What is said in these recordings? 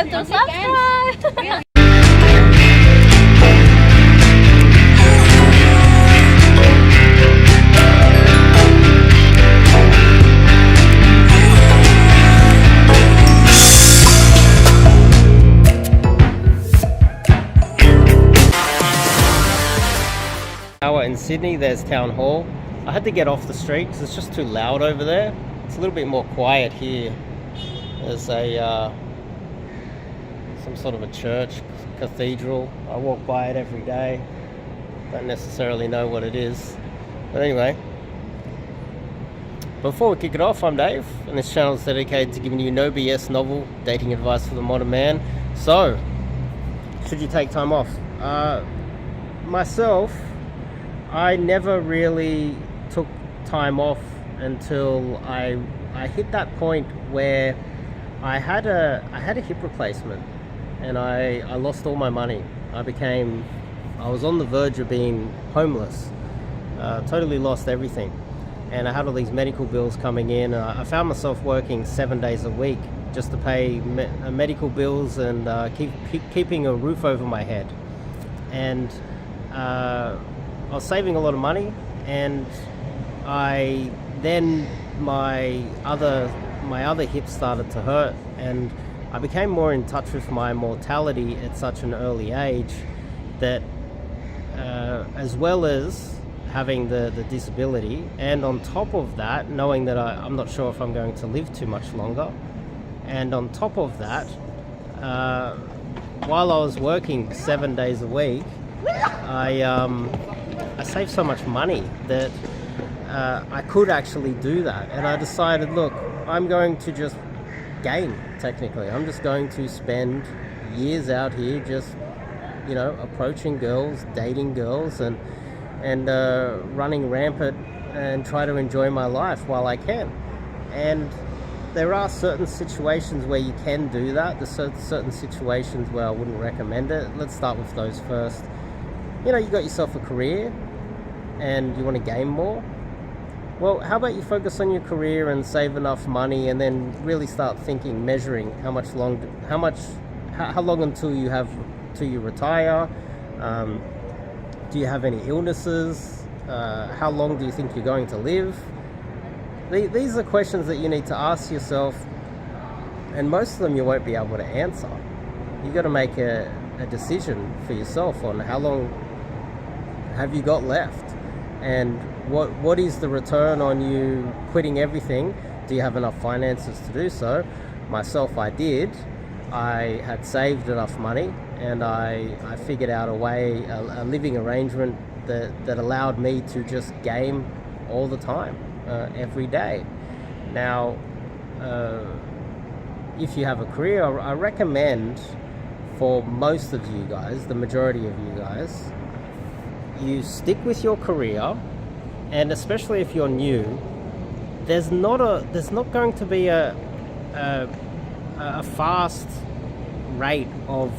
forget to subscribe. In Sydney, there's Town Hall. I had to get off the street because it's just too loud over there. It's a little bit more quiet here. There's a some sort of a church, cathedral. I walk by it every day. Don't necessarily know what it is. But anyway, before we kick it off, I'm Dave, and this channel is dedicated to giving you no BS novel dating advice for the modern man. So, should you take time off? Myself, I never really took time off until I hit that point where I had a hip replacement, and I lost all my money. I was on the verge of being homeless, totally lost everything, and I had all these medical bills coming in. I found myself working 7 days a week just to pay medical bills and keeping a roof over my head, and I was saving a lot of money, and my other hip started to hurt, and I became more in touch with my mortality at such an early age that as well as having the disability, and on top of that, knowing that I'm not sure if I'm going to live too much longer, and on top of that, while I was working 7 days a week, I saved so much money that I could actually do that, and I decided, look, I'm going to just game. Technically, I'm just going to spend years out here just, approaching girls, dating girls, and running rampant and try to enjoy my life while I can. And there are certain situations where you can do that. There's certain situations where I wouldn't recommend it. Let's start with those first. You got yourself a career and you want to game more. Well, how about you focus on your career and save enough money, and then really start measuring how long until you retire. Do you have any illnesses? How long do you think you're going to live? These are questions that you need to ask yourself, and most of them you won't be able to answer. You've got to make a decision for yourself on how long have you got left, and what is the return on you quitting everything. Do you have enough finances to do so? Myself, I did. I had saved enough money, and I figured out a way, a living arrangement that allowed me to just game all the time, every day. Now, if you have a career, I recommend for most of you guys, the majority of you guys, you stick with your career, and especially if you're new, there's not going to be a fast rate of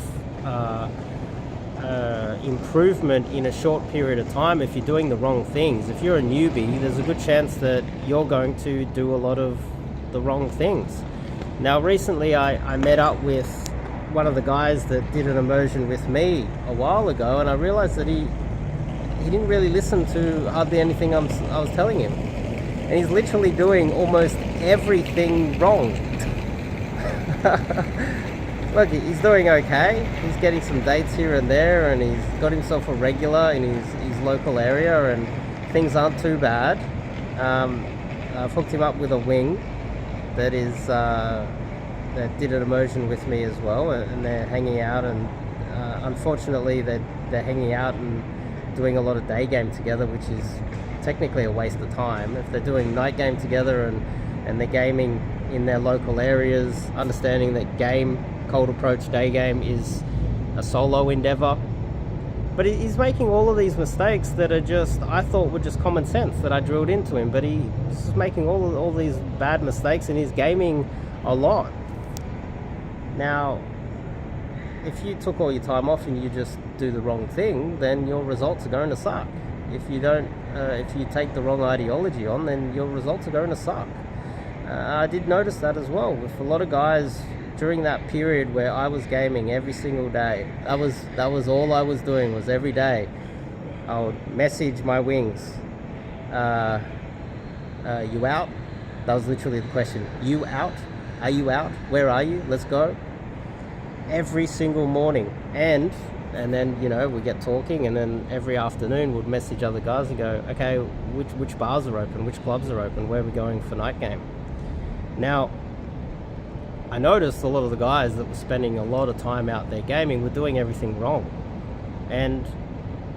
improvement in a short period of time if you're doing the wrong things. If you're a newbie, there's a good chance that you're going to do a lot of the wrong things. Now, recently I met up with one of the guys that did an immersion with me a while ago, and I realized that he didn't really listen to hardly anything I was telling him, and he's literally doing almost everything wrong. Look, he's doing okay. He's getting some dates here and there, and he's got himself a regular in his local area, and things aren't too bad. I've hooked him up with a wing that did an immersion with me as well, and they're hanging out, and unfortunately they're hanging out and doing a lot of day game together, which is technically a waste of time. If they're doing night game together and they're gaming in their local areas, understanding that cold approach day game is a solo endeavor. But he's making all of these mistakes that are I thought were just common sense that I drilled into him, but he's making all these bad mistakes, and he's gaming a lot. Now, if you took all your time off and you just do the wrong thing, then your results are going to suck. If you take the wrong ideology on, then your results are going to suck. I did notice that as well with a lot of guys during that period where I was gaming every single day, that was all I was doing, was every day I would message my wings, you out? That was literally the question. You out? Are you out? Where are you? Let's go. Every single morning. And then, you know, we get talking, and then every afternoon we'd message other guys and go, okay, which bars are open, which clubs are open, where are we going for night game? Now, I noticed a lot of the guys that were spending a lot of time out there gaming were doing everything wrong. And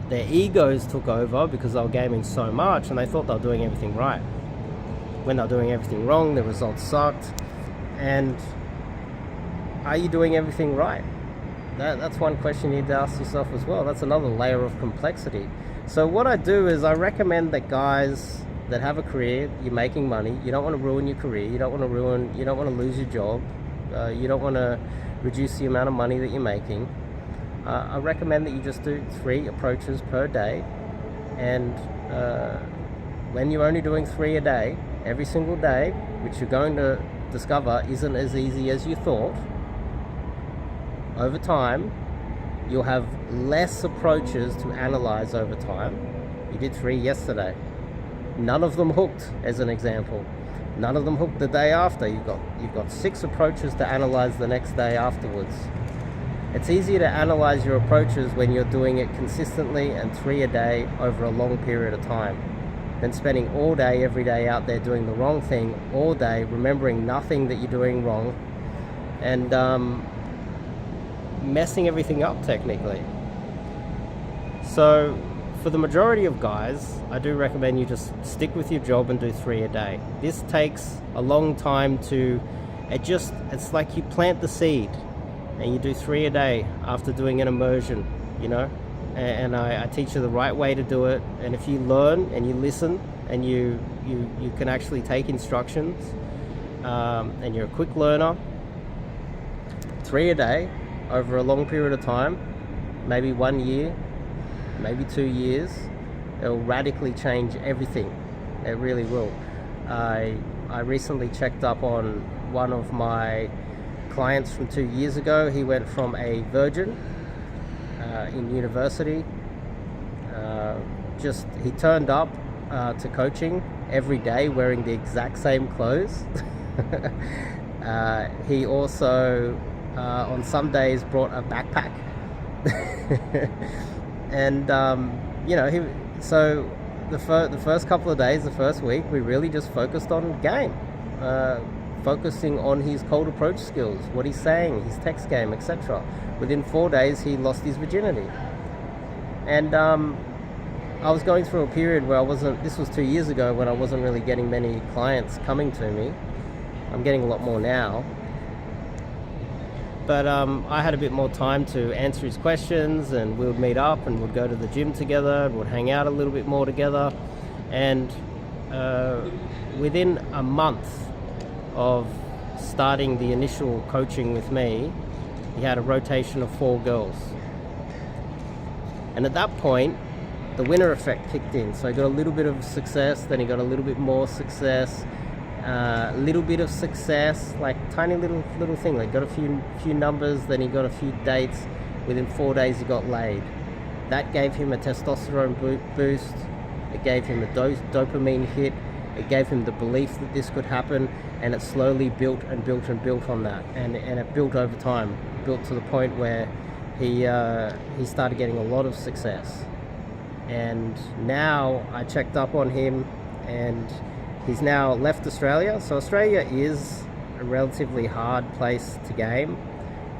their egos took over because they were gaming so much, and they thought they were doing everything right. When they're doing everything wrong, the results sucked. And are you doing everything right? That's one question you need to ask yourself as well. That's another layer of complexity. So what I do is I recommend that guys that have a career, you're making money, you don't want to ruin your career, you don't want to lose your job, you don't want to reduce the amount of money that you're making. I recommend that you just do 3 approaches per day, and when you're only doing 3 a day, every single day, which you're going to discover isn't as easy as you thought, over time you'll have less approaches to analyze over time. You did 3 yesterday, none of them hooked, as an example. None of them hooked the day after. You've got 6 approaches to analyze the next day afterwards. It's easier to analyze your approaches when you're doing it consistently and 3 a day over a long period of time, than spending all day, every day out there doing the wrong thing all day, remembering nothing that you're doing wrong, and messing everything up technically. So for the majority of guys, I do recommend you just stick with your job and do 3 a day. This takes a long time to, it's like you plant the seed and you do 3 a day after doing an immersion, you know, and I teach you the right way to do it. And if you learn and you listen and you can actually take instructions, and you're a quick learner, 3 a day over a long period of time, maybe 1 year, maybe 2 years, it'll radically change everything. It really will. I recently checked up on one of my clients from 2 years ago. He went from a virgin in university, he turned up to coaching every day wearing the exact same clothes. He also on some days brought a backpack. And you know, so the first couple of days, the first week, we really just focused on game, focusing on his cold approach skills, what he's saying, his text game, etc. Within 4 days, he lost his virginity. And I was going through a period where this was 2 years ago, when I wasn't really getting many clients coming to me. I'm getting a lot more now. But I had a bit more time to answer his questions, and we would meet up and we'd go to the gym together, and we'd hang out a little bit more together. And within a month of starting the initial coaching with me, he had a rotation of 4 girls. And at that point, the winner effect kicked in. So he got a little bit of success, then he got a little bit more success, little bit of success, like tiny little thing, like got a few numbers, then he got a few dates. Within 4 days he got laid. That gave him a testosterone boost, it gave him a dopamine hit, it gave him the belief that this could happen, and it slowly built and built and built on that, and it built over time, built to the point where he started getting a lot of success. And now I checked up on him, and he's now left Australia. So Australia is a relatively hard place to game,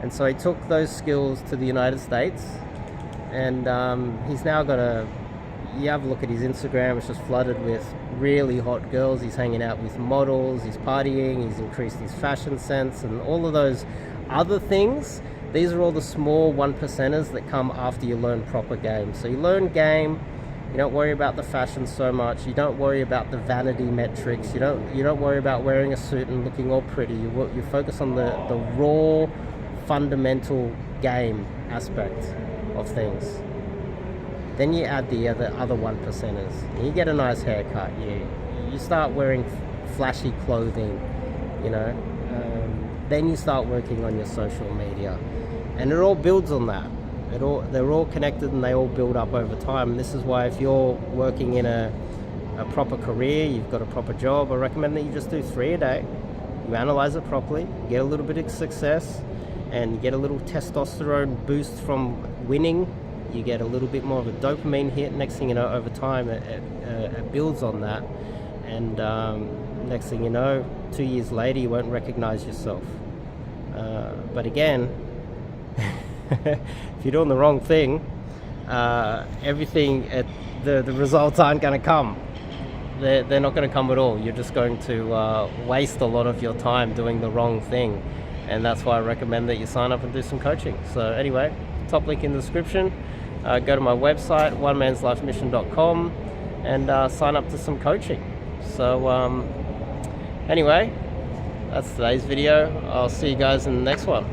and so he took those skills to the United States, and he's now got you have a look at his Instagram, it's just flooded with really hot girls. He's hanging out with models, he's partying, he's increased his fashion sense, and all of those other things. These are all the small 1%ers that come after you learn proper game. So you learn game, you don't worry about the fashion so much, you don't worry about the vanity metrics, you don't worry about wearing a suit and looking all pretty. You focus on the raw, fundamental game aspect of things. Then you add the other 1%ers. You get a nice haircut, you start wearing flashy clothing, you know. Then you start working on your social media, and it all builds on that. They're all connected, and they all build up over time. And this is why, if you're working in a proper career, you've got a proper job, I recommend that you just do 3 a day. You analyze it properly, you get a little bit of success, and you get a little testosterone boost from winning. You get a little bit more of a dopamine hit. Next thing you know, over time, it builds on that. And next thing you know, 2 years later, you won't recognize yourself. But again, if you're doing the wrong thing, the results aren't going to come. They're not going to come at all. You're just going to waste a lot of your time doing the wrong thing. And that's why I recommend that you sign up and do some coaching. So anyway, top link in the description. Go to my website, onemanslifemission.com, and sign up to some coaching. So anyway, that's today's video. I'll see you guys in the next one.